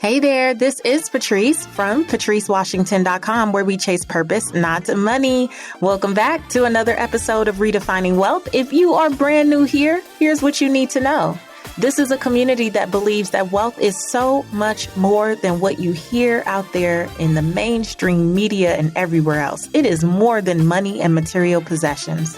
Hey there, this is Patrice from patricewashington.com, where we chase purpose, not money. Welcome back to another episode of Redefining Wealth. If you are brand new here, here's what you need to know. This is a community that believes that wealth is so much more than what you hear out there in the mainstream media and everywhere else. It is more than money and material possessions.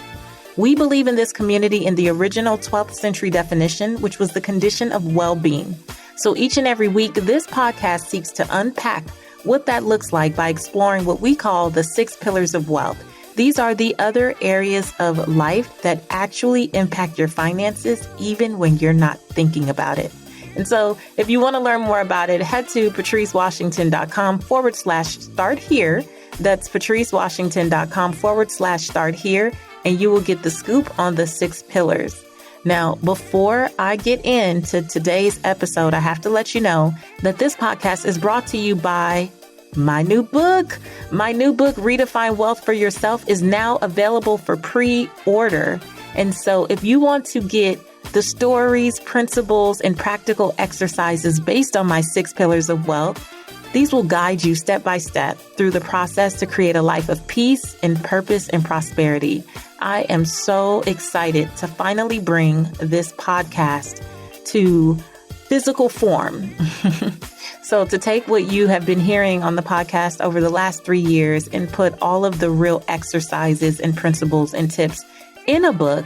We believe in this community in the original 12th century definition, which was the condition of well-being. So each and every week, this podcast seeks to unpack what that looks like by exploring what we call the 6 pillars of wealth. These are the other areas of life that actually impact your finances, even when you're not thinking about it. And so if you want to learn more about it, head to patricewashington.com/start here. That's patricewashington.com/start here, and you will get the scoop on the 6 pillars. Now, before I get into today's episode, I have to let you know that this podcast is brought to you by my new book. My new book, Redefine Wealth for Yourself, is now available for pre-order. And so if you want to get the stories, principles, and practical exercises based on my 6 pillars of wealth, these will guide you step by step through the process to create a life of peace and purpose and prosperity. I am so excited to finally bring this podcast to physical form. So to take what you have been hearing on the podcast over the last 3 years and put all of the real exercises and principles and tips in a book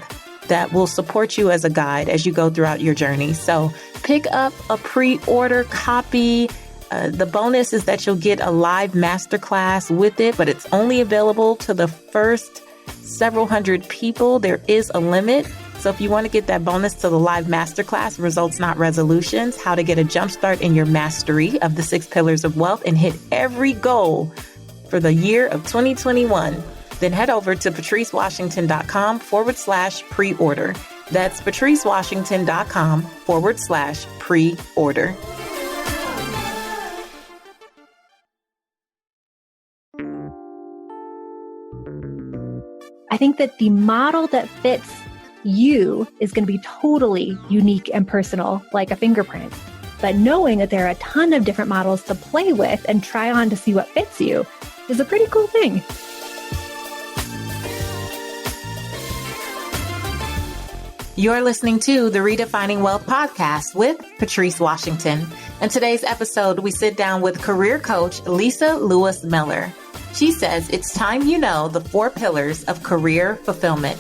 that will support you as a guide as you go throughout your journey. So pick up a pre-order copy. The bonus is that you'll get a live masterclass with it, but it's only available to the first several hundred people. There is a limit. So if you want to get that bonus to the live masterclass, Results Not Resolutions, how to get a jumpstart in your mastery of the 6 pillars of wealth and hit every goal for the year of 2021, then head over to patricewashington.com/pre-order. That's patricewashington.com/pre-order. I think that the model that fits you is going to be totally unique and personal, like a fingerprint. But knowing that there are a ton of different models to play with and try on to see what fits you is a pretty cool thing. You're listening to the Redefining Wealth podcast with Patrice Washington. In today's episode, we sit down with career coach Lisa Lewis Miller. She says it's time you know the 4 pillars of career fulfillment.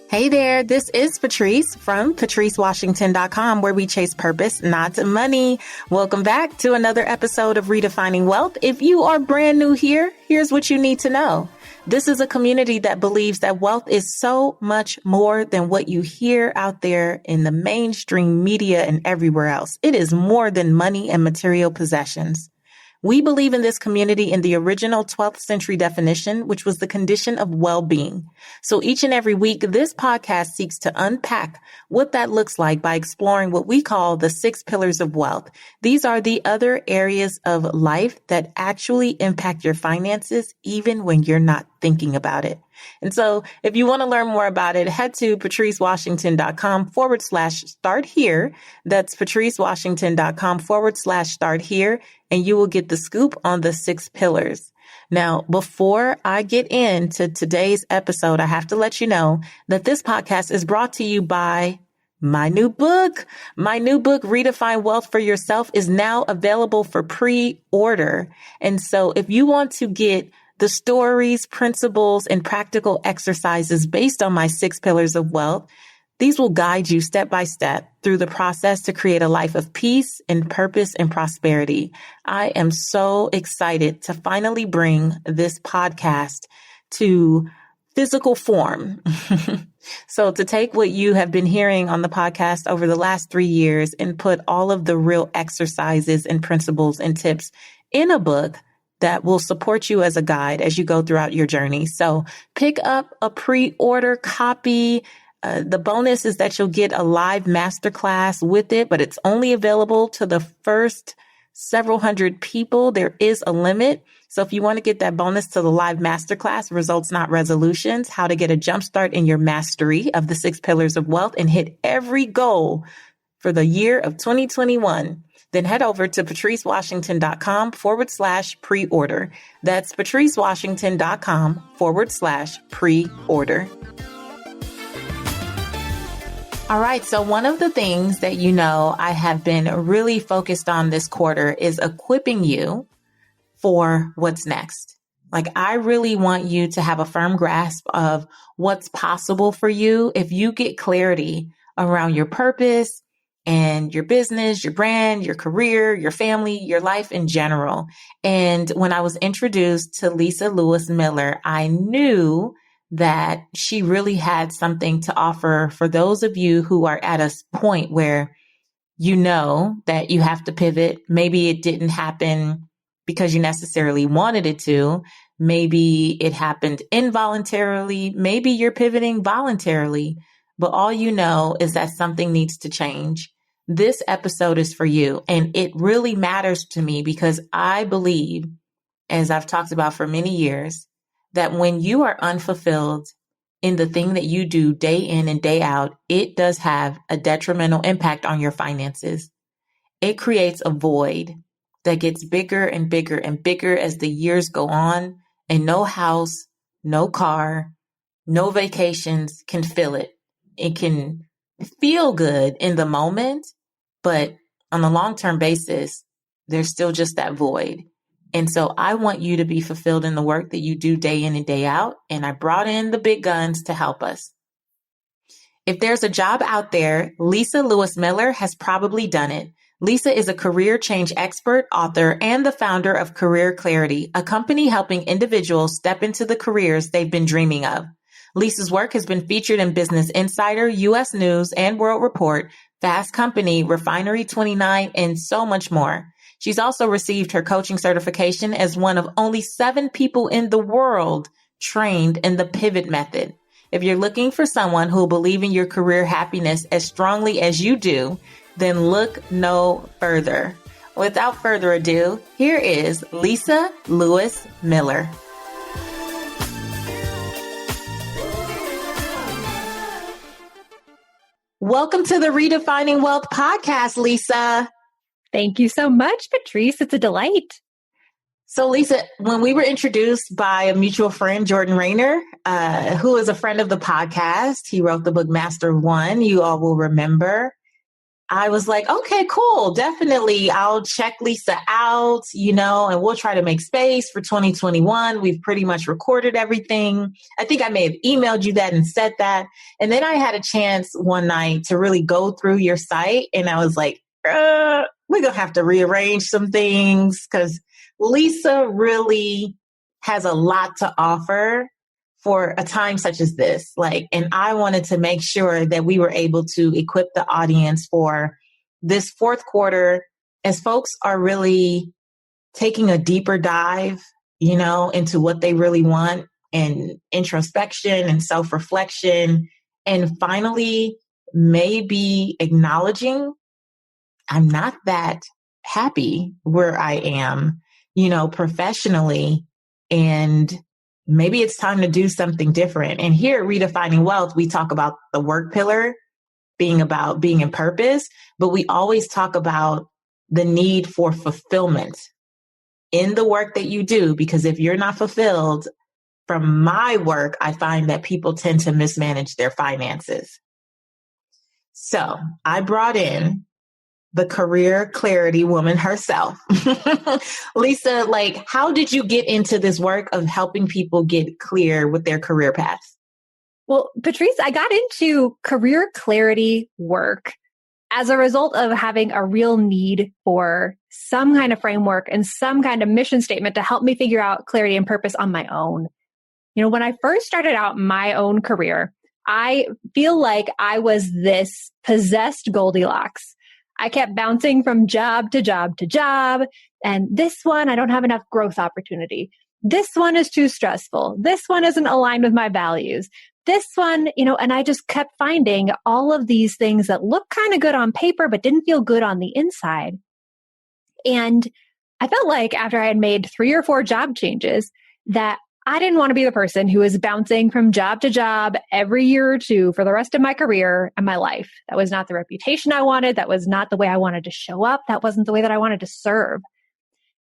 Hey there, this is Patrice from patricewashington.com, where we chase purpose, not money. Welcome back to another episode of Redefining Wealth. If you are brand new here, here's what you need to know. This is a community that believes that wealth is so much more than what you hear out there in the mainstream media and everywhere else. It is more than money and material possessions. We believe in this community in the original 12th century definition, which was the condition of well-being. So each and every week, this podcast seeks to unpack what that looks like by exploring what we call the 6 pillars of wealth. These are the other areas of life that actually impact your finances, even when you're not thinking about it. And so if you want to learn more about it, head to patricewashington.com/start here. That's patricewashington.com/start here, and you will get the scoop on the 6 pillars. Now, before I get into today's episode, I have to let you know that this podcast is brought to you by my new book. My new book, Redefine Wealth for Yourself, is now available for pre-order. And so if you want to get the stories, principles, and practical exercises based on my 6 pillars of wealth, these will guide you step by step through the process to create a life of peace and purpose and prosperity. I am so excited to finally bring this podcast to physical form. So to take what you have been hearing on the podcast over the last 3 years and put all of the real exercises and principles and tips in a book that will support you as a guide as you go throughout your journey. So pick up a pre-order copy. The bonus is that you'll get a live masterclass with it, but it's only available to the first several hundred people. There is a limit. So if you want to get that bonus to the live masterclass, Results Not Resolutions, how to get a jumpstart in your mastery of the 6 pillars of wealth and hit every goal for the year of 2021, then head over to patricewashington.com/pre-order. That's patricewashington.com/pre-order. All right. So one of the things that I have been really focused on this quarter is equipping you for what's next. Like, I really want you to have a firm grasp of what's possible for you if you get clarity around your purpose and your business, your brand, your career, your family, your life in general. And when I was introduced to Lisa Lewis Miller, I knew that she really had something to offer for those of you who are at a point where that you have to pivot. Maybe it didn't happen because you necessarily wanted it to. Maybe it happened involuntarily. Maybe you're pivoting voluntarily, but all you know is that something needs to change. This episode is for you. And it really matters to me because I believe, as I've talked about for many years, that when you are unfulfilled in the thing that you do day in and day out, it does have a detrimental impact on your finances. It creates a void that gets bigger and bigger and bigger as the years go on, and no house, no car, no vacations can fill it. It can feel good in the moment, but on a long-term basis, there's still just that void. And so I want you to be fulfilled in the work that you do day in and day out. And I brought in the big guns to help us. If there's a job out there, Lisa Lewis Miller has probably done it. Lisa is a career change expert, author, and the founder of Career Clarity, a company helping individuals step into the careers they've been dreaming of. Lisa's work has been featured in Business Insider, U.S. News and World Report, Fast Company, Refinery 29, and so much more. She's also received her coaching certification as one of only 7 people in the world trained in the pivot method. If you're looking for someone who will believe in your career happiness as strongly as you do, then look no further. Without further ado, here is Lisa Lewis Miller. Welcome to the Redefining Wealth podcast, Lisa. Thank you so much, Patrice. It's a delight. So, Lisa, when we were introduced by a mutual friend, Jordan Rayner, who is a friend of the podcast, he wrote the book Master of One, you all will remember. I was like, okay, cool. Definitely. I'll check Lisa out, and we'll try to make space for 2021. We've pretty much recorded everything. I think I may have emailed you that and said that. And then I had a chance one night to really go through your site. And I was like, we're going to have to rearrange some things because Lisa really has a lot to offer for a time such as this. And I wanted to make sure that we were able to equip the audience for this fourth quarter as folks are really taking a deeper dive, into what they really want and introspection and self-reflection. And finally, maybe acknowledging I'm not that happy where I am, professionally, and maybe it's time to do something different. And here at Redefining Wealth, we talk about the work pillar being about being in purpose, but we always talk about the need for fulfillment in the work that you do, because if you're not fulfilled from my work, I find that people tend to mismanage their finances. So I brought in the career clarity woman herself. Lisa, how did you get into this work of helping people get clear with their career paths? Well, Patrice, I got into career clarity work as a result of having a real need for some kind of framework and some kind of mission statement to help me figure out clarity and purpose on my own. When I first started out my own career, I feel like I was this possessed Goldilocks. I kept bouncing from job to job to job. And this one, I don't have enough growth opportunity. This one is too stressful. This one isn't aligned with my values. This one, and I just kept finding all of these things that look kind of good on paper, but didn't feel good on the inside. And I felt like after I had made 3 or 4 job changes that I didn't want to be the person who was bouncing from job to job every year or two for the rest of my career and my life. That was not the reputation I wanted. That was not the way I wanted to show up. That wasn't the way that I wanted to serve.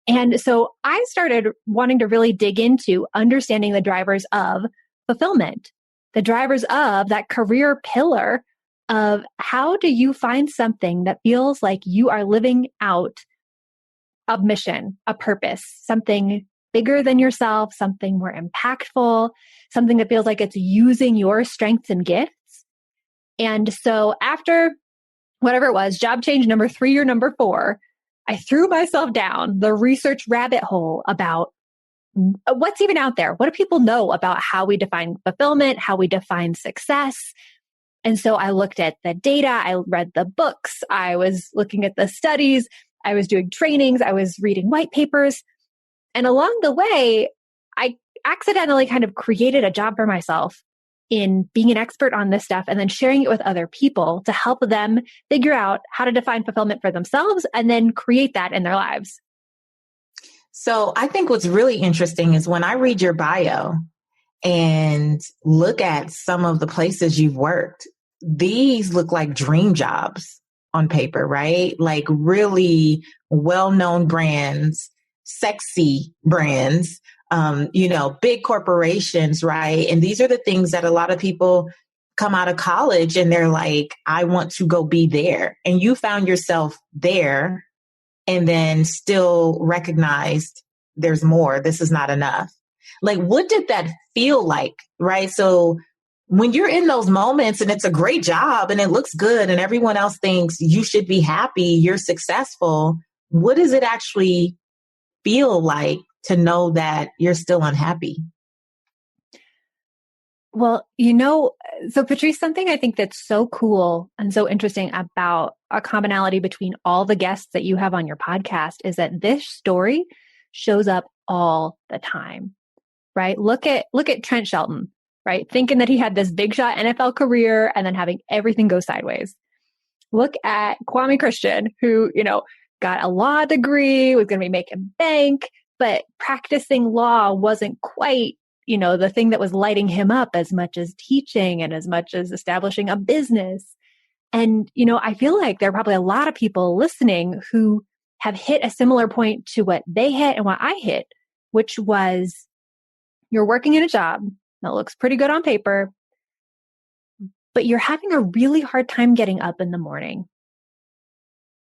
And so I started wanting to really dig into understanding the drivers of fulfillment, the drivers of that career pillar of how do you find something that feels like you are living out a mission, a purpose, something bigger than yourself, something more impactful, something that feels like it's using your strengths and gifts. And so after whatever it was, job change number 3 or number 4, I threw myself down the research rabbit hole about what's even out there. What do people know about how we define fulfillment, how we define success? And so I looked at the data, I read the books, I was looking at the studies, I was doing trainings, I was reading white papers. And along the way, I accidentally kind of created a job for myself in being an expert on this stuff and then sharing it with other people to help them figure out how to define fulfillment for themselves and then create that in their lives. So I think what's really interesting is when I read your bio and look at some of the places you've worked, these look like dream jobs on paper, right? Like really well-known brands, sexy brands, big corporations, right? And these are the things that a lot of people come out of college and they're like, I want to go be there. And you found yourself there and then still recognized there's more. This is not enough. Like, what did that feel like, right? So when you're in those moments and it's a great job and it looks good and everyone else thinks you should be happy, you're successful, what does it actually feel like to know that you're still unhappy? Well, so Patrice, something I think that's so cool and so interesting about a commonality between all the guests that you have on your podcast is that this story shows up all the time, right? Look at Trent Shelton, right? Thinking that he had this big shot NFL career and then having everything go sideways. Look at Kwame Christian, who, got a law degree, was going to be making bank, but practicing law wasn't quite, the thing that was lighting him up as much as teaching and as much as establishing a business. And, I feel like there are probably a lot of people listening who have hit a similar point to what they hit and what I hit, which was you're working in a job that looks pretty good on paper, but you're having a really hard time getting up in the morning.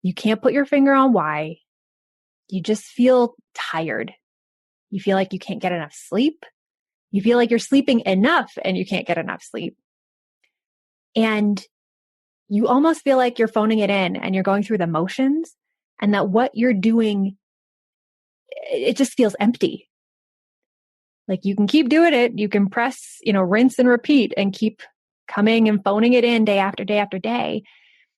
You can't put your finger on why. You just feel tired. You feel like you can't get enough sleep. You feel like you're sleeping enough and you can't get enough sleep. And you almost feel like you're phoning it in and you're going through the motions and that what you're doing, it just feels empty. Like you can keep doing it. You can press, rinse and repeat and keep coming and phoning it in day after day after day.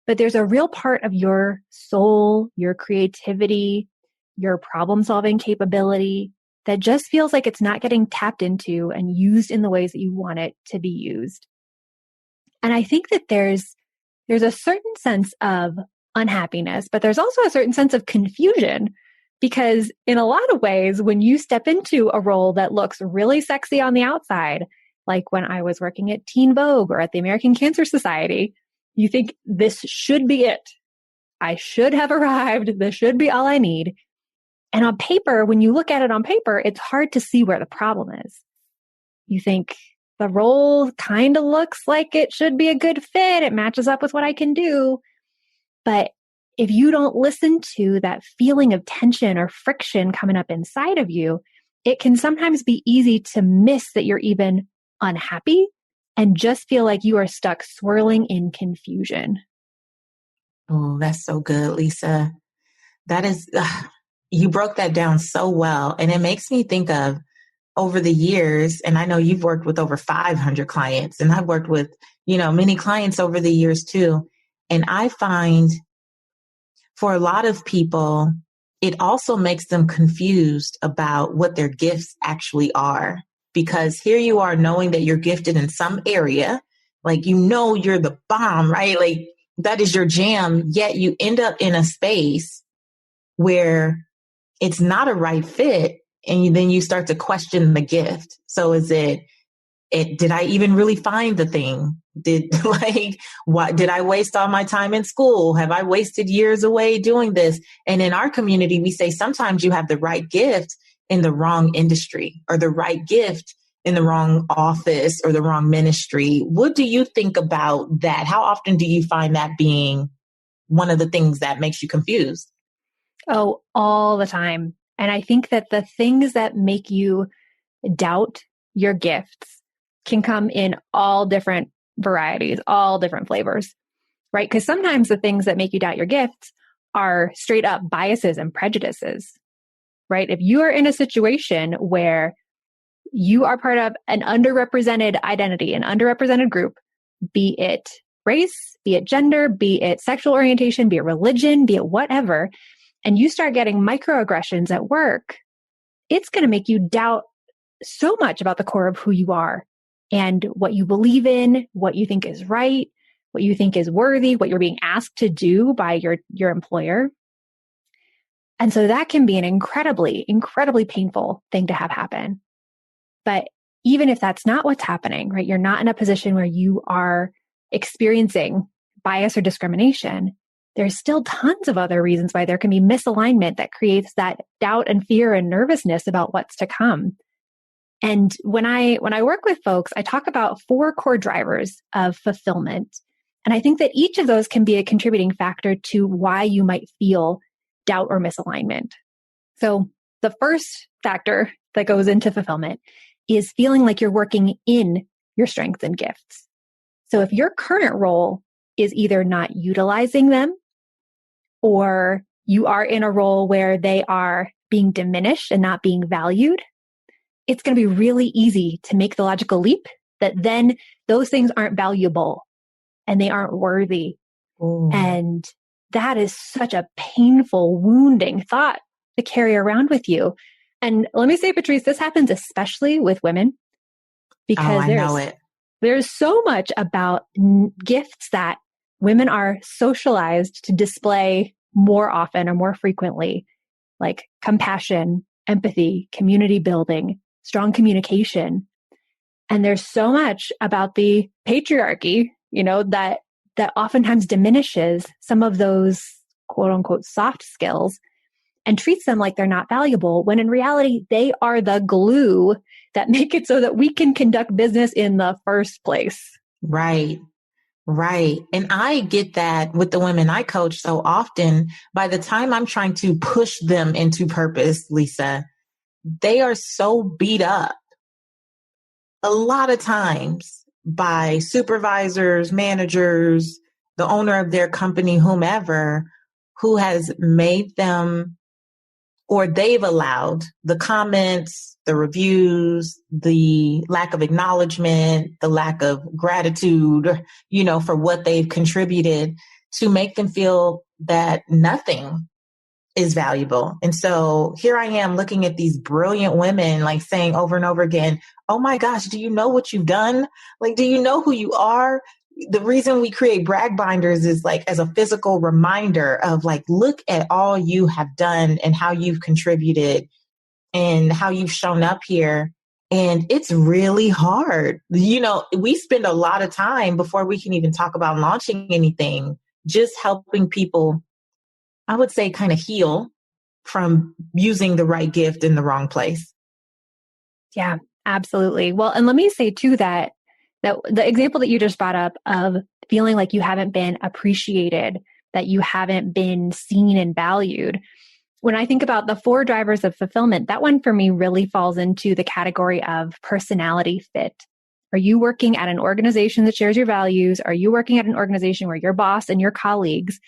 But there's a real part of your soul, your creativity, your problem solving capability that just feels like it's not getting tapped into and used in the ways that you want it to be used. And I think that there's a certain sense of unhappiness, but there's also a certain sense of confusion because in a lot of ways, when you step into a role that looks really sexy on the outside, like when I was working at Teen Vogue or at the American Cancer Society, you think this should be it. I should have arrived. This should be all I need. And on paper, when you look at it on paper, it's hard to see where the problem is. You think the role kind of looks like it should be a good fit. It matches up with what I can do. But if you don't listen to that feeling of tension or friction coming up inside of you, it can sometimes be easy to miss that you're even unhappy and just feel like you are stuck swirling in confusion. Oh, that's so good, Lisa. That is, you broke that down so well. And it makes me think of over the years, and I know you've worked with over 500 clients, and I've worked with, many clients over the years too. And I find for a lot of people, it also makes them confused about what their gifts actually are. Because here you are knowing that you're gifted in some area, like, you're the bomb, right? Like that is your jam, yet you end up in a space where it's not a right fit. And then you start to question the gift. So is did I even really find the thing? Did I waste all my time in school? Have I wasted years away doing this? And in our community, we say sometimes you have the right gift in the wrong industry, or the right gift in the wrong office, or the wrong ministry. What do you think about that? How often do you find that being one of the things that makes you confused? Oh, all the time. And I think that the things that make you doubt your gifts can come in all different varieties, all different flavors, right? Because sometimes the things that make you doubt your gifts are straight up biases and prejudices, right? If you are in a situation where you are part of an underrepresented identity, an underrepresented group, be it race, be it gender, be it sexual orientation, be it religion, be it whatever, and you start getting microaggressions at work, it's going to make you doubt so much about the core of who you are and what you believe in, what you think is right, what you think is worthy, what you're being asked to do by your employer. And so that can be an incredibly, incredibly painful thing to have happen. But even if that's not what's happening, right? You're not in a position where you are experiencing bias or discrimination. There's still tons of other reasons why there can be misalignment that creates that doubt and fear and nervousness about what's to come. And when I work with folks, I talk about 4 core drivers of fulfillment. And I think that each of those can be a contributing factor to why you might feel doubt or misalignment. So the first factor that goes into fulfillment is feeling like you're working in your strengths and gifts. So if your current role is either not utilizing them, or you are in a role where they are being diminished and not being valued, it's going to be really easy to make the logical leap that then those things aren't valuable and they aren't worthy. Ooh. And that is such a painful, wounding thought to carry around with you. And let me say, Patrice, this happens especially with women, because there's so much about gifts that women are socialized to display more often or more frequently, like compassion, empathy, community building, strong communication. And there's so much about the patriarchy, that oftentimes diminishes some of those quote unquote soft skills and treats them like they're not valuable, when in reality, they are the glue that make it so that we can conduct business in the first place. Right. Right. And I get that with the women I coach so often. By the time I'm trying to push them into purpose, Lisa, they are so beat up a lot of times by supervisors, managers, the owner of their company, whomever, who has made them, or they've allowed the comments, the reviews, the lack of acknowledgement, the lack of gratitude, for what they've contributed, to make them feel that nothing is valuable. And so here I am looking at these brilliant women, like saying over and over again, oh my gosh, do you know what you've done? Like, do you know who you are? The reason we create brag binders is like as a physical reminder of like, look at all you have done and how you've contributed and how you've shown up here. And it's really hard. We spend a lot of time before we can even talk about launching anything, just helping people, I would say, kind of heal from using the right gift in the wrong place. Yeah, absolutely. Well, and let me say too that the example that you just brought up of feeling like you haven't been appreciated, that you haven't been seen and valued. When I think about the 4 drivers of fulfillment, that one for me really falls into the category of personality fit. Are you working at an organization that shares your values? Are you working at an organization where your boss and your colleagues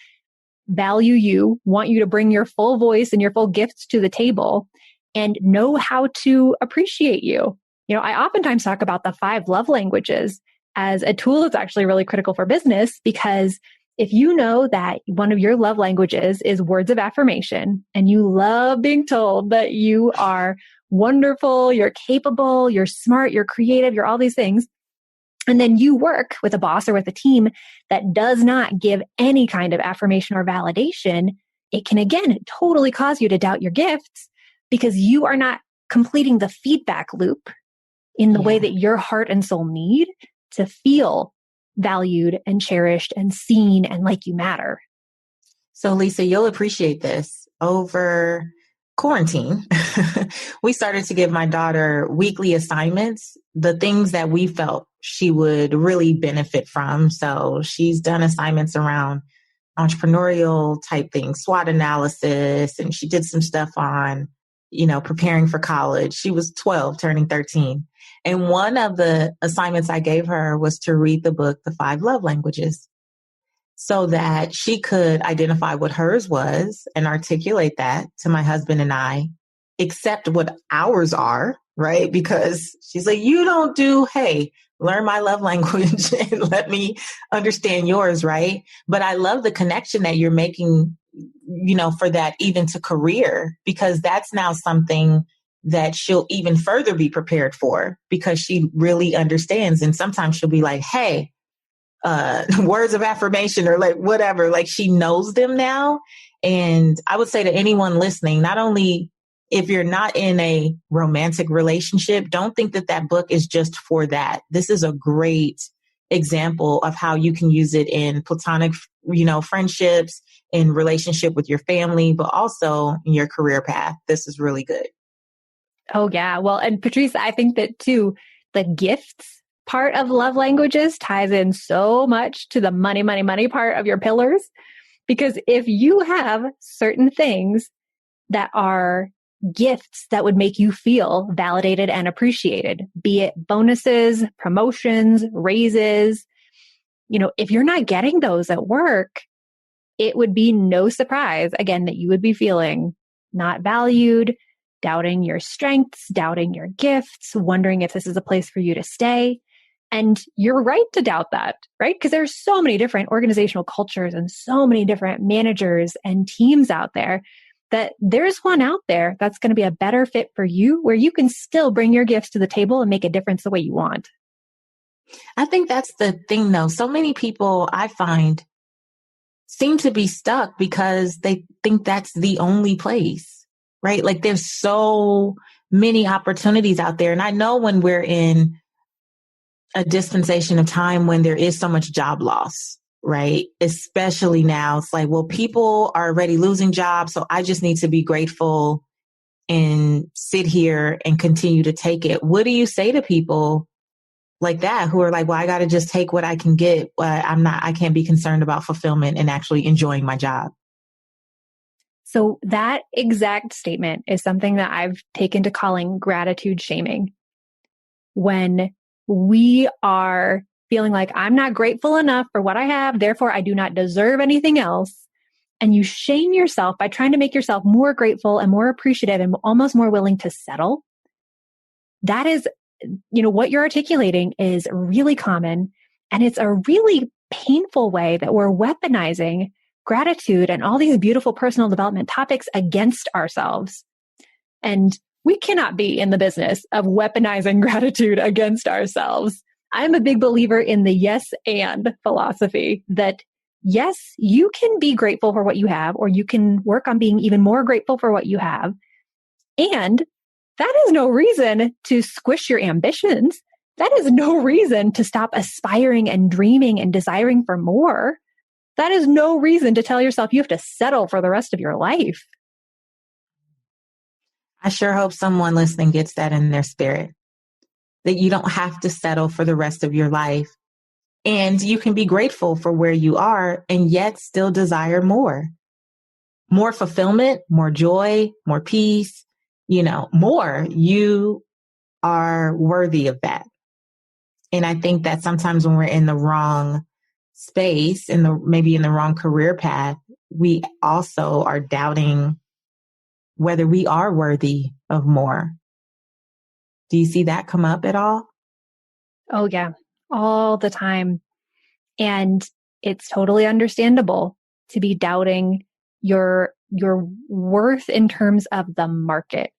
value you, want you to bring your full voice and your full gifts to the table, and know how to appreciate you? I oftentimes talk about the 5 love languages as a tool that's actually really critical for business, because if you know that one of your love languages is words of affirmation and you love being told that you are wonderful, you're capable, you're smart, you're creative, you're all these things, and then you work with a boss or with a team that does not give any kind of affirmation or validation, it can again totally cause you to doubt your gifts because you are not completing the feedback loop in the way that your heart and soul need to feel valued and cherished and seen and like you matter. So Lisa, you'll appreciate this. Over quarantine, we started to give my daughter weekly assignments, the things that we felt she would really benefit from. So she's done assignments around entrepreneurial type things, SWOT analysis, and she did some stuff on, preparing for college. She was 12, turning 13. And one of the assignments I gave her was to read the book, The 5 Love Languages, so that she could identify what hers was and articulate that to my husband and I, accept what ours are, right? Because she's like, you don't learn my love language and let me understand yours, right? But I love the connection that you're making, for that even to career, because that's now something that she'll even further be prepared for because she really understands. And sometimes she'll be like, hey, words of affirmation or like whatever, like she knows them now. And I would say to anyone listening, not only if you're not in a romantic relationship, don't think that that book is just for that. This is a great example of how you can use it in platonic, friendships, in relationship with your family, but also in your career path. This is really good. Oh, yeah. Well, and Patrice, I think that too, the gifts part of love languages ties in so much to the money, money, money part of your pillars. Because if you have certain things that are gifts that would make you feel validated and appreciated, be it bonuses, promotions, raises, if you're not getting those at work, it would be no surprise, again, that you would be feeling not valued, doubting your strengths, doubting your gifts, wondering if this is a place for you to stay. And you're right to doubt that, right? Because there's so many different organizational cultures and so many different managers and teams out there that there's one out there that's going to be a better fit for you where you can still bring your gifts to the table and make a difference the way you want. I think that's the thing though. So many people I find seem to be stuck because they think that's the only place, right? Like there's so many opportunities out there. And I know when we're in a dispensation of time when there is so much job loss, right? Especially now, it's like, well, people are already losing jobs. So I just need to be grateful and sit here and continue to take it. What do you say to people like that who are like, well, I got to just take what I can get. I can't be concerned about fulfillment and actually enjoying my job. So that exact statement is something that I've taken to calling gratitude shaming. When we are feeling like I'm not grateful enough for what I have, therefore I do not deserve anything else. And you shame yourself by trying to make yourself more grateful and more appreciative and almost more willing to settle. That is, what you're articulating is really common. And it's a really painful way that we're weaponizing gratitude and all these beautiful personal development topics against ourselves. And we cannot be in the business of weaponizing gratitude against ourselves. I'm a big believer in the yes and philosophy that yes, you can be grateful for what you have, or you can work on being even more grateful for what you have. And that is no reason to squish your ambitions. That is no reason to stop aspiring and dreaming and desiring for more. That is no reason to tell yourself you have to settle for the rest of your life. I sure hope someone listening gets that in their spirit, that you don't have to settle for the rest of your life. And you can be grateful for where you are and yet still desire more fulfillment, more joy, more peace, more. You are worthy of that. And I think that sometimes when we're in the wrong space, maybe in the wrong career path, we also are doubting whether we are worthy of more. Do you see that come up at all? Oh, yeah, all the time. And it's totally understandable to be doubting your worth in terms of the market.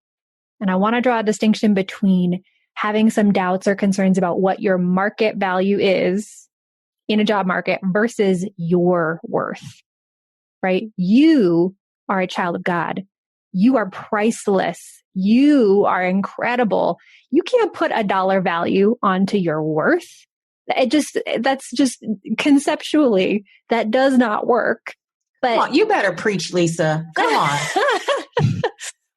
And I want to draw a distinction between having some doubts or concerns about what your market value is in a job market versus your worth, right? You are a child of God. You are priceless. You are incredible. You can't put a dollar value onto your worth. That's just conceptually, that does not work. But Come on, you better preach, Lisa. Come on.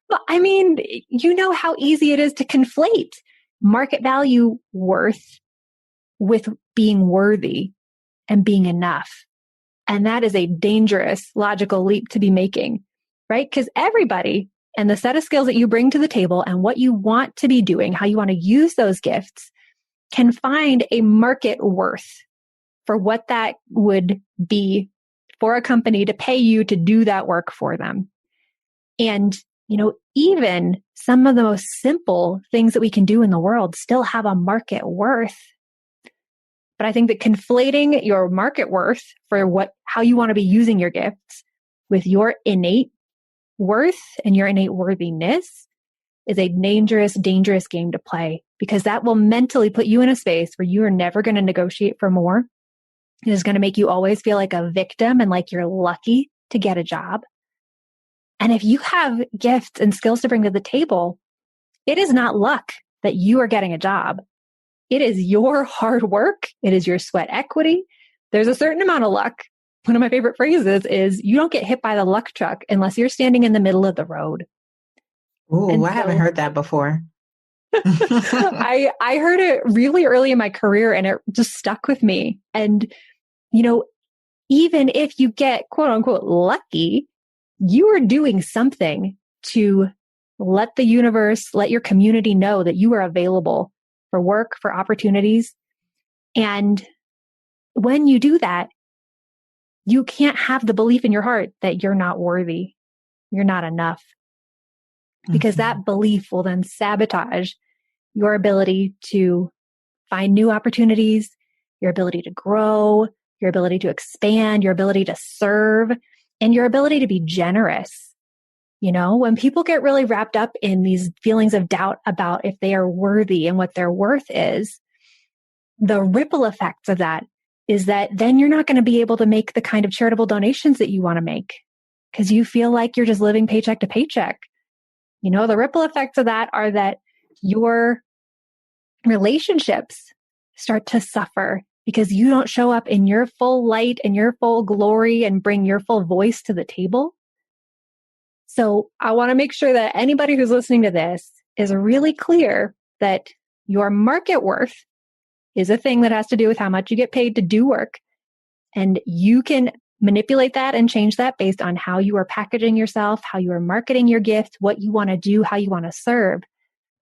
Well, I mean, you know how easy it is to conflate market value worth with being worthy and being enough. And that is a dangerous logical leap to be making, right? Because everybody and the set of skills that you bring to the table and what you want to be doing, how you want to use those gifts, can find a market worth for what that would be for a company to pay you to do that work for them. And, even some of the most simple things that we can do in the world still have a market worth. But I think that conflating your market worth for how you want to be using your gifts with your innate worth and your innate worthiness is a dangerous, dangerous game to play, because that will mentally put you in a space where you are never going to negotiate for more. It is going to make you always feel like a victim and like you're lucky to get a job. And if you have gifts and skills to bring to the table, it is not luck that you are getting a job. It is your hard work. It is your sweat equity. There's a certain amount of luck. One of my favorite phrases is, you don't get hit by the luck truck unless you're standing in the middle of the road. Ooh, I haven't heard that before. I heard it really early in my career and it just stuck with me. And, even if you get quote unquote lucky, you are doing something to let the universe, let your community know that you are available for work, for opportunities. And when you do that, you can't have the belief in your heart that you're not worthy, you're not enough, because that belief will then sabotage your ability to find new opportunities, your ability to grow, your ability to expand, your ability to serve, and your ability to be generous. When people get really wrapped up in these feelings of doubt about if they are worthy and what their worth is, the ripple effects of that is that then you're not going to be able to make the kind of charitable donations that you want to make because you feel like you're just living paycheck to paycheck. The ripple effects of that are that your relationships start to suffer because you don't show up in your full light and your full glory and bring your full voice to the table. So I want to make sure that anybody who's listening to this is really clear that your market worth is a thing that has to do with how much you get paid to do work. And you can manipulate that and change that based on how you are packaging yourself, how you are marketing your gift, what you want to do, how you want to serve.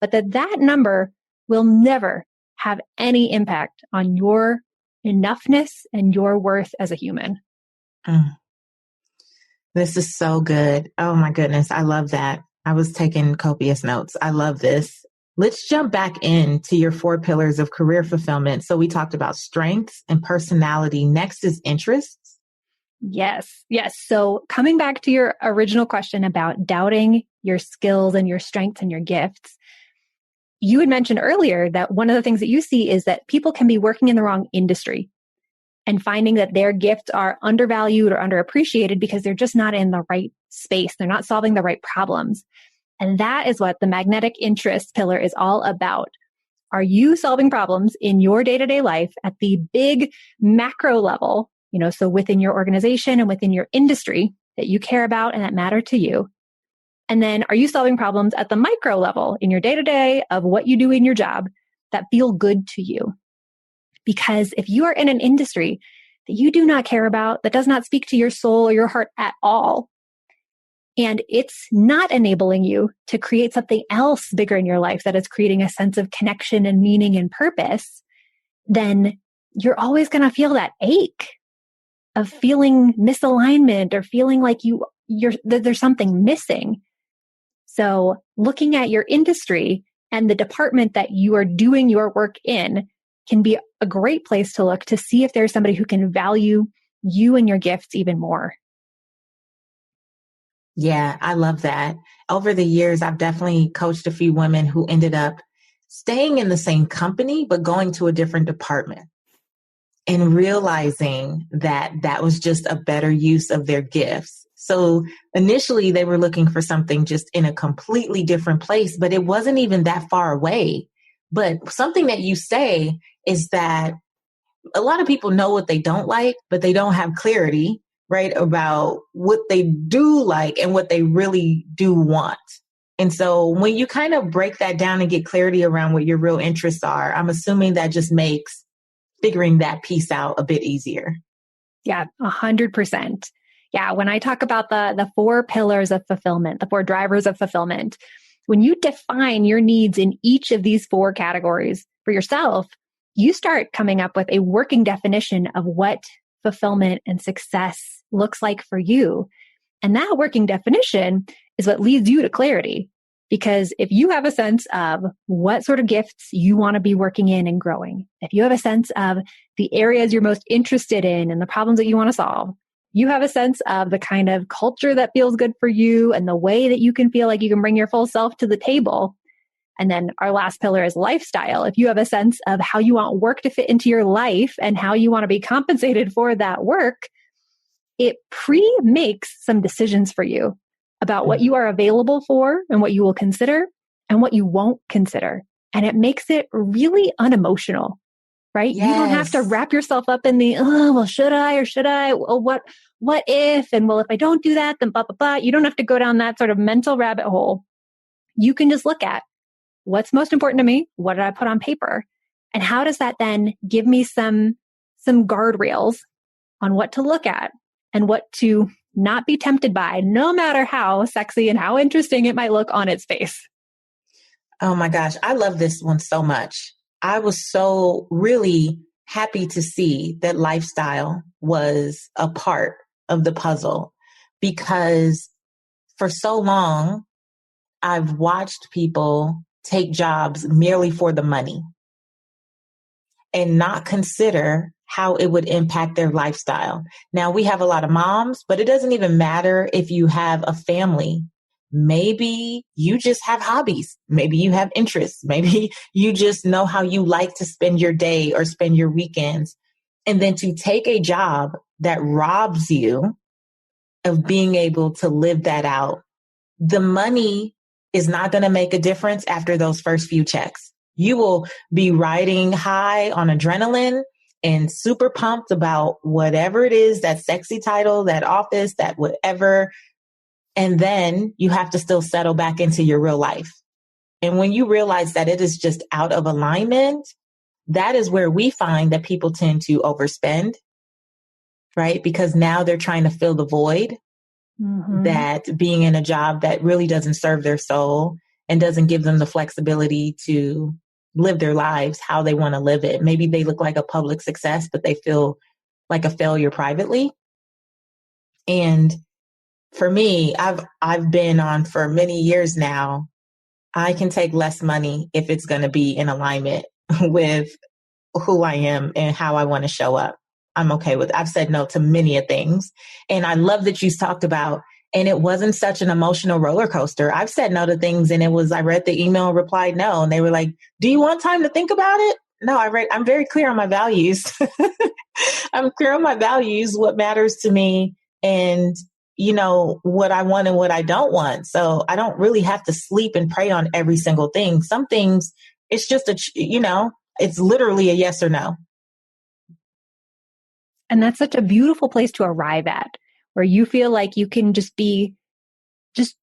But that number will never have any impact on your enoughness and your worth as a human. This is so good. Oh my goodness. I love that. I was taking copious notes. I love this. Let's jump back into your 4 pillars of career fulfillment. So we talked about strengths and personality. Next is interests. Yes. So coming back to your original question about doubting your skills and your strengths and your gifts, you had mentioned earlier that one of the things that you see is that people can be working in the wrong industry and finding that their gifts are undervalued or underappreciated because they're just not in the right space. They're not solving the right problems. And that is what the magnetic interest pillar is all about. Are you solving problems in your day-to-day life at the big macro level, so within your organization and within your industry that you care about and that matter to you? And then are you solving problems at the micro level in your day-to-day of what you do in your job that feel good to you? Because if you are in an industry that you do not care about, that does not speak to your soul or your heart at all, and it's not enabling you to create something else bigger in your life that is creating a sense of connection and meaning and purpose, then you're always going to feel that ache of feeling misalignment or feeling like there's something missing. So looking at your industry and the department that you are doing your work in can be a great place to look to see if there's somebody who can value you and your gifts even more. Yeah, I love that. Over the years, I've definitely coached a few women who ended up staying in the same company, but going to a different department and realizing that that was just a better use of their gifts. So initially they were looking for something just in a completely different place, but it wasn't even that far away. But something that you say is that a lot of people know what they don't like, but they don't have clarity, right, about what they do like and what they really do want. And so when you kind of break that down and get clarity around what your real interests are, I'm assuming that just makes figuring that piece out a bit easier. Yeah, 100%. Yeah, when I talk about the four pillars of fulfillment, the four drivers of fulfillment, when you define your needs in each of these four categories for yourself, you start coming up with a working definition of what fulfillment and success looks like for you. And that working definition is what leads you to clarity. Because if you have a sense of what sort of gifts you want to be working in and growing, if you have a sense of the areas you're most interested in and the problems that you want to solve, you have a sense of the kind of culture that feels good for you and the way that you can feel like you can bring your full self to the table. And then our last pillar is lifestyle. If you have a sense of how you want work to fit into your life and how you want to be compensated for that work, it pre-makes some decisions for you about what you are available for and what you will consider and what you won't consider. And it makes it really unemotional, right? Yes. You don't have to wrap yourself up in the, oh, well, should I or should I? Well, what if? And well, if I don't do that, then blah, blah, blah. You don't have to go down that sort of mental rabbit hole. You can just look at what's most important to me. What did I put on paper? And how does that then give me some guardrails on what to look at and what to not be tempted by, no matter how sexy and how interesting it might look on its face. Oh my gosh, I love this one so much. I was so really happy to see that lifestyle was a part of the puzzle, because for so long, I've watched people take jobs merely for the money and not consider how it would impact their lifestyle. Now, we have a lot of moms, but it doesn't even matter if you have a family. Maybe you just have hobbies. Maybe you have interests. Maybe you just know how you like to spend your day or spend your weekends. And then to take a job that robs you of being able to live that out, the money is not going to make a difference after those first few checks. You will be riding high on adrenaline and super pumped about whatever it is, that sexy title, that office, that whatever. And then you have to still settle back into your real life. And when you realize that it is just out of alignment, that is where we find that people tend to overspend, right? Because now they're trying to fill the void that being in a job that really doesn't serve their soul and doesn't give them the flexibility to live their lives how they want to live it. Maybe they look like a public success, but they feel like a failure privately. And for me, I've been on for many years now. I can take less money if it's going to be in alignment with who I am and how I want to show up. I'm okay with it. I've said no to many of things. And I love that you talked about, and it wasn't such an emotional roller coaster. I've said no to things and I read the email, replied no. And they were like, do you want time to think about it? No, I'm very clear on my values. I'm clear on my values, what matters to me, and what I want and what I don't want. So I don't really have to sleep and pray on every single thing. Some things, it's just it's literally a yes or no. And that's such a beautiful place to arrive at, where you feel like you can just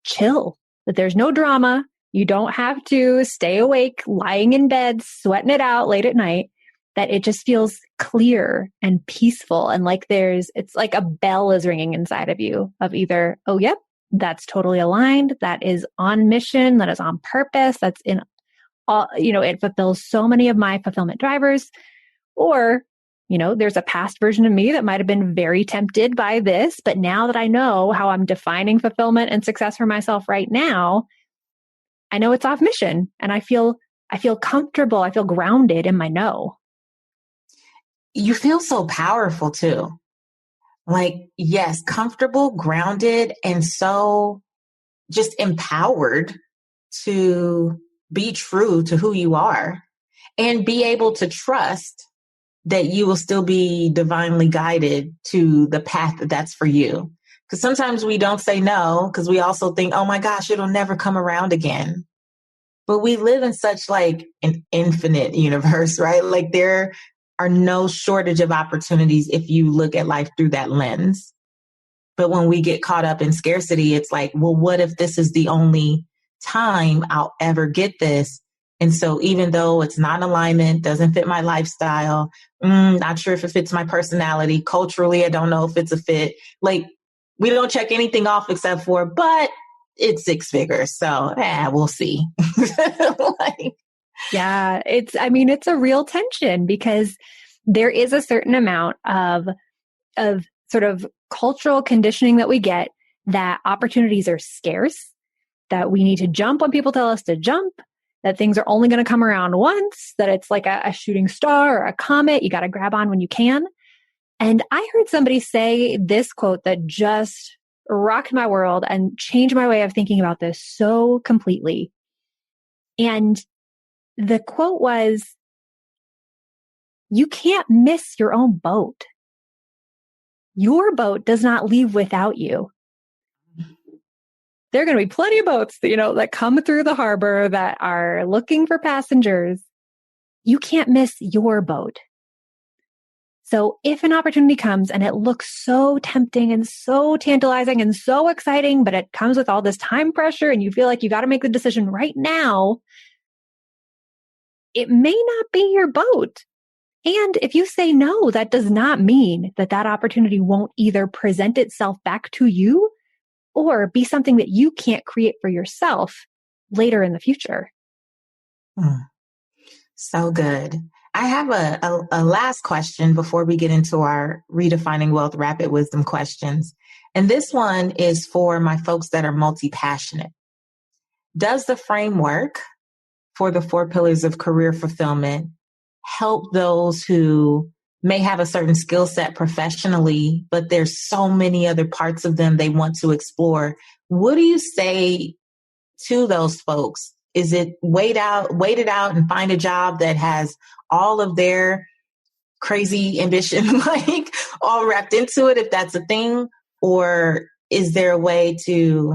chill, that there's no drama. You don't have to stay awake, lying in bed, sweating it out late at night, that it just feels clear and peaceful. And like it's like a bell is ringing inside of you of either, oh, yep, that's totally aligned. That is on mission. That is on purpose. That's in all, it fulfills so many of my fulfillment drivers. Or, there's a past version of me that might have been very tempted by this, but now that I know how I'm defining fulfillment and success for myself right now, I know it's off mission, and I feel comfortable. I feel grounded in my no. You feel so powerful too. Like, yes, comfortable, grounded, and so just empowered to be true to who you are and be able to trust that you will still be divinely guided to the path that's for you. Because sometimes we don't say no because we also think, oh my gosh, it'll never come around again. But we live in such like an infinite universe, right? Like there are no shortage of opportunities if you look at life through that lens. But when we get caught up in scarcity, it's like, well, what if this is the only time I'll ever get this? And so even though it's not in alignment, doesn't fit my lifestyle, not sure if it fits my personality, culturally, I don't know if it's a fit. Like we don't check anything off except for, but it's six figures. So we'll see. Like, yeah, it's a real tension because there is a certain amount of sort of cultural conditioning that we get that opportunities are scarce, that we need to jump when people tell us to jump, that things are only going to come around once, that it's like a shooting star or a comet. You got to grab on when you can. And I heard somebody say this quote that just rocked my world and changed my way of thinking about this so completely. And the quote was, "You can't miss your own boat. Your boat does not leave without you." There are going to be plenty of boats that come through the harbor that are looking for passengers. You can't miss your boat. So if an opportunity comes and it looks so tempting and so tantalizing and so exciting, but it comes with all this time pressure and you feel like you got to make the decision right now, it may not be your boat. And if you say no, that does not mean that opportunity won't either present itself back to you or be something that you can't create for yourself later in the future. So good. I have a last question before we get into our Redefining Wealth Rapid Wisdom questions. And this one is for my folks that are multi-passionate. Does the framework for the 4 pillars of career fulfillment help those who may have a certain skill set professionally, but there's so many other parts of them they want to explore? What do you say to those folks? Is it wait it out and find a job that has all of their crazy ambition like all wrapped into it, if that's a thing? Or is there a way to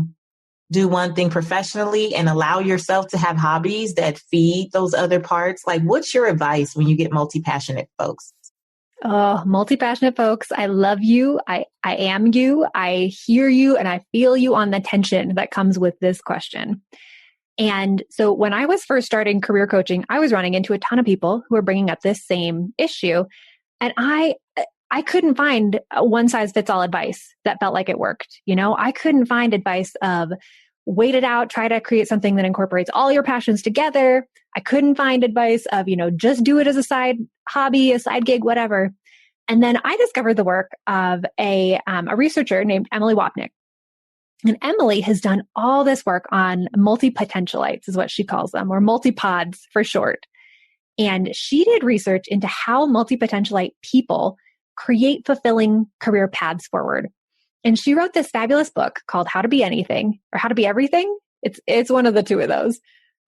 do one thing professionally and allow yourself to have hobbies that feed those other parts? Like, what's your advice when you get multi-passionate folks? Oh, multi-passionate folks, I love you. I am you. I hear you and I feel you on the tension that comes with this question. And so when I was first starting career coaching, I was running into a ton of people who were bringing up this same issue. And I couldn't find a one size fits all advice that felt like it worked. I couldn't find advice of wait it out, try to create something that incorporates all your passions together. I couldn't find advice of, just do it as a side hobby, a side gig, whatever. And then I discovered the work of a researcher named Emily Wapnick. And Emily has done all this work on multi-potentialites is what she calls them, or multi-pods for short. And she did research into how multi-potentialite people create fulfilling career paths forward. And she wrote this fabulous book called How to Be Anything or How to Be Everything. It's one of the two of those.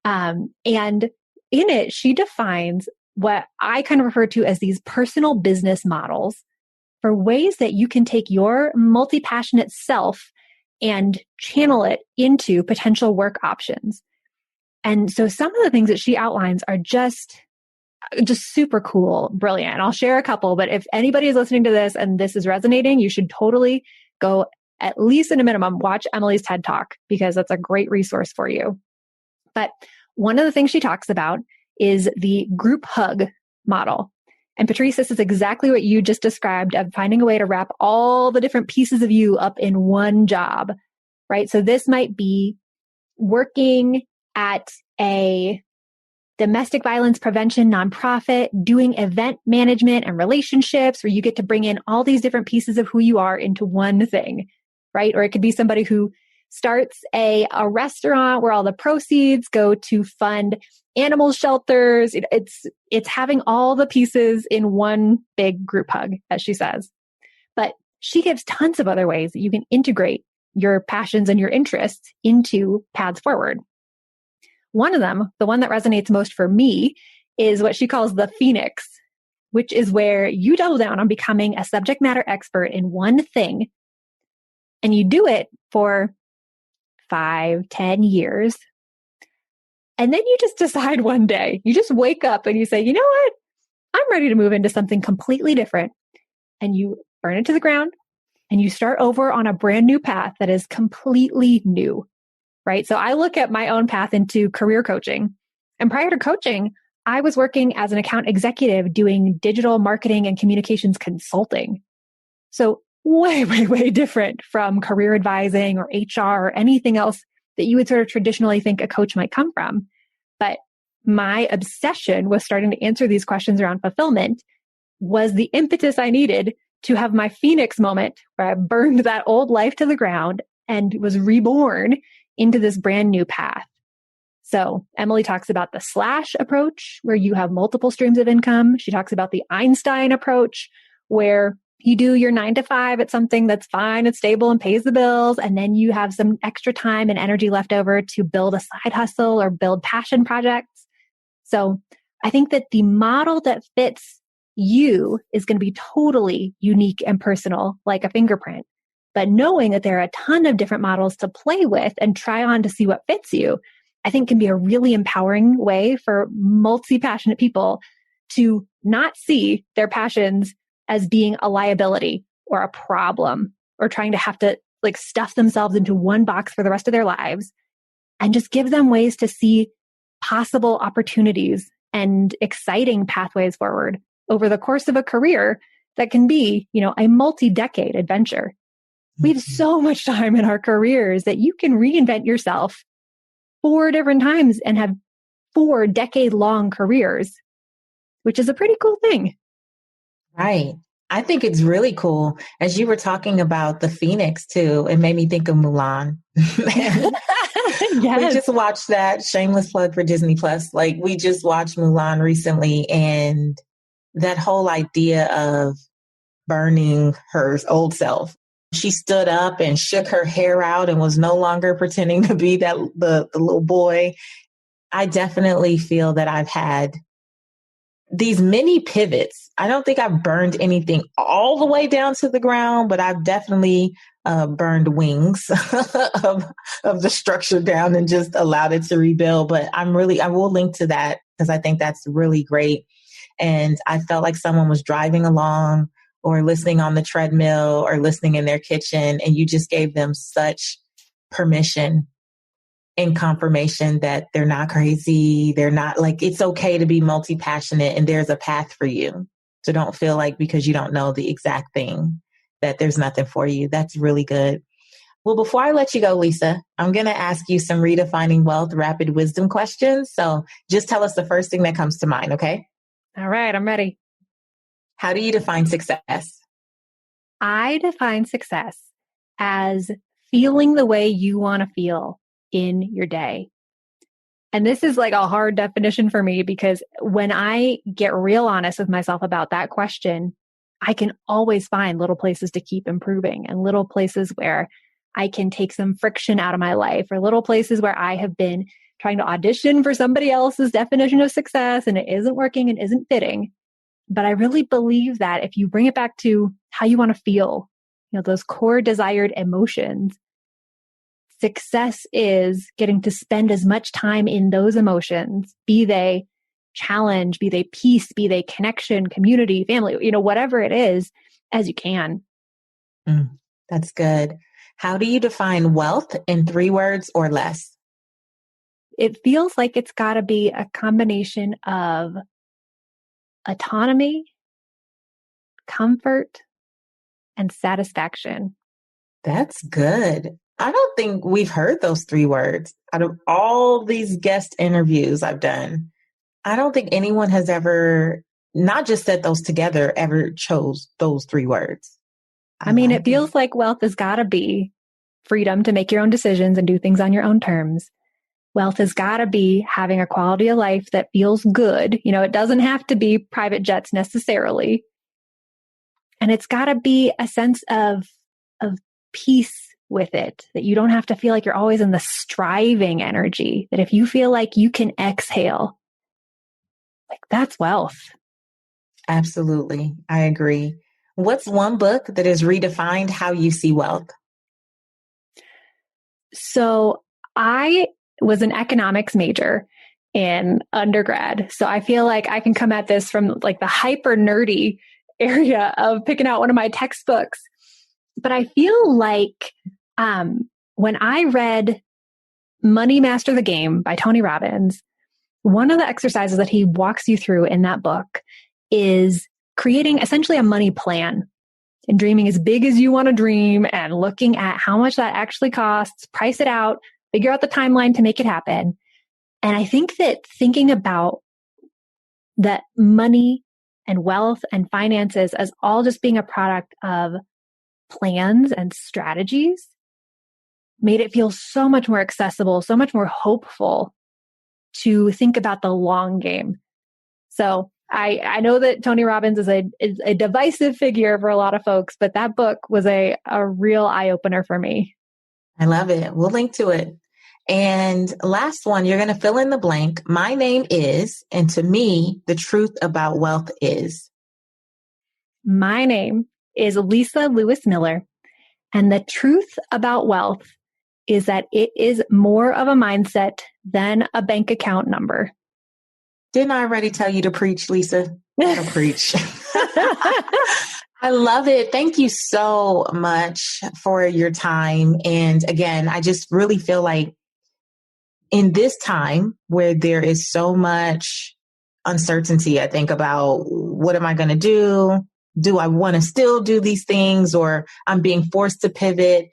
And in it, she defines what I kind of refer to as these personal business models for ways that you can take your multi-passionate self and channel it into potential work options. And so some of the things that she outlines are just super cool, brilliant. I'll share a couple, but if anybody is listening to this and this is resonating, you should totally go, at least in a minimum, watch Emily's TED Talk because that's a great resource for you. But one of the things she talks about is the group hug model. And Patrice, this is exactly what you just described of finding a way to wrap all the different pieces of you up in one job, right? So this might be working at a domestic violence prevention nonprofit, doing event management and relationships where you get to bring in all these different pieces of who you are into one thing, right? Or it could be somebody who starts a restaurant where all the proceeds go to fund animal shelters. It's having all the pieces in one big group hug, as she says. But she gives tons of other ways that you can integrate your passions and your interests into paths forward. One of them, the one that resonates most for me, is what she calls the Phoenix, which is where you double down on becoming a subject matter expert in one thing And you do it for 5, 10 years. And then you just decide one day, you just wake up and you say, you know what? I'm ready to move into something completely different. And you burn it to the ground and you start over on a brand new path that is completely new, right? So I look at my own path into career coaching. And prior to coaching, I was working as an account executive doing digital marketing and communications consulting. So way, way, way different from career advising or HR or anything else that you would sort of traditionally think a coach might come from. But my obsession with starting to answer these questions around fulfillment was the impetus I needed to have my Phoenix moment where I burned that old life to the ground and was reborn into this brand new path. So Emily talks about the slash approach where you have multiple streams of income. She talks about the Einstein approach where you do your 9 to 5 at something that's fine and stable and pays the bills. And then you have some extra time and energy left over to build a side hustle or build passion projects. So I think that the model that fits you is going to be totally unique and personal, like a fingerprint. But knowing that there are a ton of different models to play with and try on to see what fits you, I think can be a really empowering way for multi-passionate people to not see their passions as being a liability or a problem or trying to have to like stuff themselves into one box for the rest of their lives, and just give them ways to see possible opportunities and exciting pathways forward over the course of a career that can be, a multi-decade adventure. We have so much time in our careers that you can reinvent yourself 4 different times and have 4 decade-long careers, which is a pretty cool thing. Right. I think it's really cool. As you were talking about the Phoenix too, it made me think of Mulan. Yes. We just watched that, shameless plug for Disney Plus. Like we just watched Mulan recently, and that whole idea of burning her old self. She stood up and shook her hair out and was no longer pretending to be the little boy. I definitely feel that I've had these mini pivots. I don't think I've burned anything all the way down to the ground, but I've definitely burned wings of the structure down and just allowed it to rebuild. But I will link to that because I think that's really great. And I felt like someone was driving along or listening on the treadmill or listening in their kitchen, and you just gave them such permission and confirmation that they're not crazy. They're not like, it's okay to be multi-passionate and there's a path for you. So don't feel like because you don't know the exact thing that there's nothing for you. That's really good. Well, before I let you go, Lisa, I'm going to ask you some redefining wealth, rapid wisdom questions. So just tell us the first thing that comes to mind. Okay. All right. I'm ready. How do you define success? I define success as feeling the way you want to feel in your day. And this is like a hard definition for me because when I get real honest with myself about that question, I can always find little places to keep improving and little places where I can take some friction out of my life or little places where I have been trying to audition for somebody else's definition of success and it isn't working and isn't fitting. But I really believe that if you bring it back to how you want to feel, those core desired emotions, success is getting to spend as much time in those emotions, be they challenge, be they peace, be they connection, community, family, whatever it is, as you can. That's good. How do you define wealth in 3 words or less? It feels like it's got to be a combination of autonomy, comfort, and satisfaction. That's good. I don't think we've heard those 3 words. Out of all these guest interviews I've done, I don't think anyone has ever not just said those together, ever chose those 3 words. I mean, it feels like wealth has got to be freedom to make your own decisions and do things on your own terms. Wealth has got to be having a quality of life that feels good. It doesn't have to be private jets necessarily. And it's got to be a sense of peace with it, that you don't have to feel like you're always in the striving energy, that if you feel like you can exhale, like that's wealth. Absolutely. I agree. What's one book that has redefined how you see wealth? So I was an economics major in undergrad. So I feel like I can come at this from like the hyper nerdy area of picking out one of my textbooks. But I feel like when I read Money Master the Game by Tony Robbins, one of the exercises that he walks you through in that book is creating essentially a money plan and dreaming as big as you want to dream and looking at how much that actually costs, price it out, figure out the timeline to make it happen. And I think that thinking about that money and wealth and finances as all just being a product of plans and strategies made it feel so much more accessible, so much more hopeful to think about the long game. So I know that Tony Robbins is a divisive figure for a lot of folks, but that book was a real eye-opener for me. I love it. We'll link to it. And last one, you're going to fill in the blank. My name is, and to me, the truth about wealth is. My name is Lisa Lewis Miller, and the truth about wealth is that it is more of a mindset than a bank account number. Didn't I already tell you to preach, Lisa? To preach. I love it. Thank you so much for your time. And again, I just really feel like in this time where there is so much uncertainty, I think about what am I going to do? Do I want to still do these things, or I'm being forced to pivot?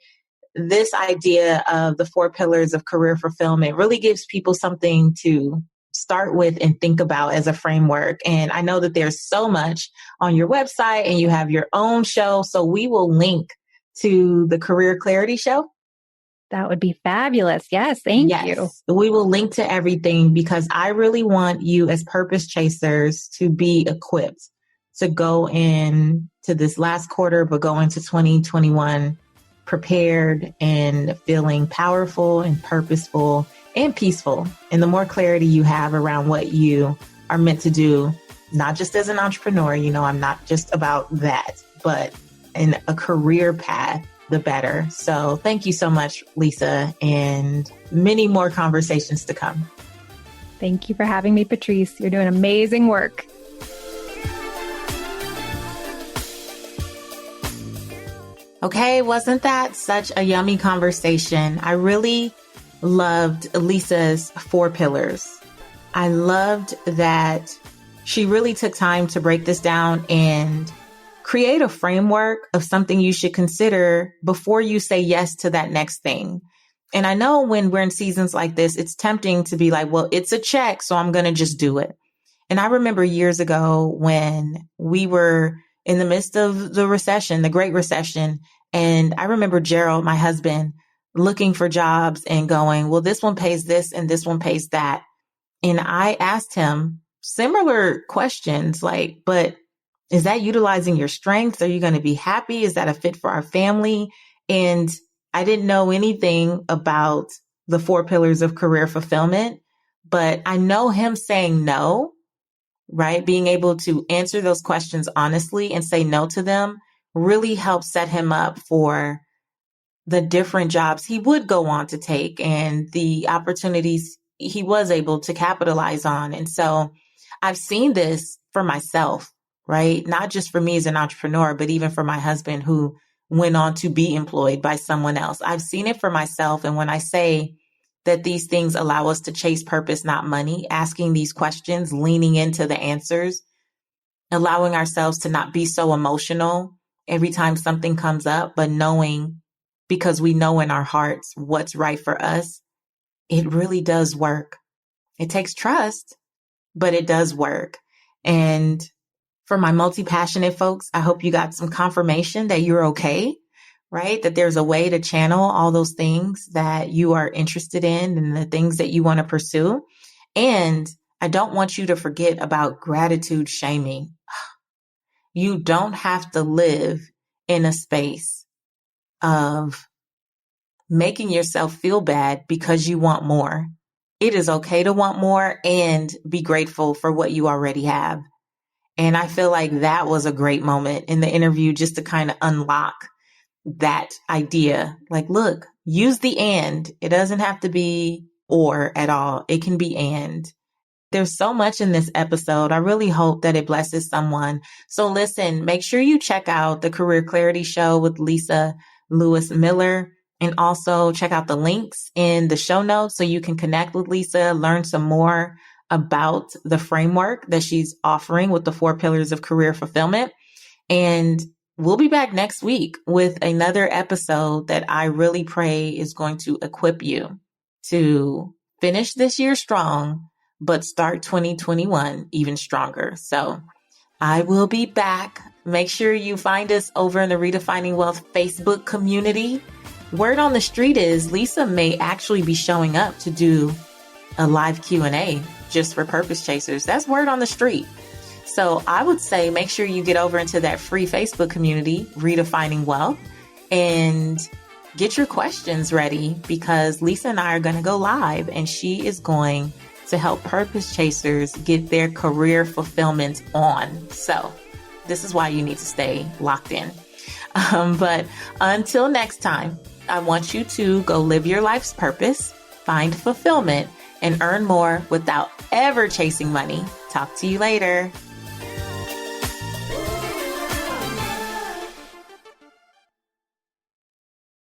This idea of the 4 pillars of career fulfillment really gives people something to start with and think about as a framework. And I know that there's so much on your website and you have your own show. So we will link to the Career Clarity Show. That would be fabulous. Yes, thank you. We will link to everything because I really want you as purpose chasers to be equipped to go in to this last quarter, but go into 2021 prepared and feeling powerful and purposeful and peaceful. And the more clarity you have around what you are meant to do, not just as an entrepreneur, I'm not just about that, but in a career path, the better. So thank you so much, Lisa, and many more conversations to come. Thank you for having me, Patrice. You're doing amazing work. Okay, wasn't that such a yummy conversation? I really loved Lisa's 4 pillars. I loved that she really took time to break this down and create a framework of something you should consider before you say yes to that next thing. And I know when we're in seasons like this, it's tempting to be like, well, it's a check, so I'm going to just do it. And I remember years ago when we were in the midst of the recession, the Great Recession. And I remember Gerald, my husband, looking for jobs and going, well, this one pays this and this one pays that. And I asked him similar questions like, but is that utilizing your strengths? Are you going to be happy? Is that a fit for our family? And I didn't know anything about the 4 pillars of career fulfillment, but I know him saying no, right? Being able to answer those questions honestly and say no to them really helped set him up for the different jobs he would go on to take and the opportunities he was able to capitalize on. And so I've seen this for myself, right? Not just for me as an entrepreneur, but even for my husband who went on to be employed by someone else. I've seen it for myself. And when I say that these things allow us to chase purpose, not money, asking these questions, leaning into the answers, allowing ourselves to not be so emotional every time something comes up, but knowing, because we know in our hearts what's right for us, it really does work. It takes trust, but it does work. And for my multi-passionate folks, I hope you got some confirmation that you're okay, right? That there's a way to channel all those things that you are interested in and the things that you want to pursue. And I don't want you to forget about gratitude shaming. You don't have to live in a space of making yourself feel bad because you want more. It is okay to want more and be grateful for what you already have. And I feel like that was a great moment in the interview just to kind of unlock that idea. Like, look, use the and. It doesn't have to be or at all. It can be and. There's so much in this episode. I really hope that it blesses someone. So listen, make sure you check out the Career Clarity Show with Lisa Lewis Miller, and also check out the links in the show notes so you can connect with Lisa, learn some more about the framework that she's offering with the 4 pillars of career fulfillment. And we'll be back next week with another episode that I really pray is going to equip you to finish this year strong, but start 2021 even stronger. So I will be back. Make sure you find us over in the Redefining Wealth Facebook community. Word on the street is Lisa may actually be showing up to do a live Q&A just for purpose chasers. That's word on the street. So I would say make sure you get over into that free Facebook community, Redefining Wealth, and get your questions ready, because Lisa and I are going to go live, and she is going to help purpose chasers get their career fulfillment on. So this is why you need to stay locked in. But until next time, I want you to go live your life's purpose, find fulfillment, and earn more without ever chasing money. Talk to you later.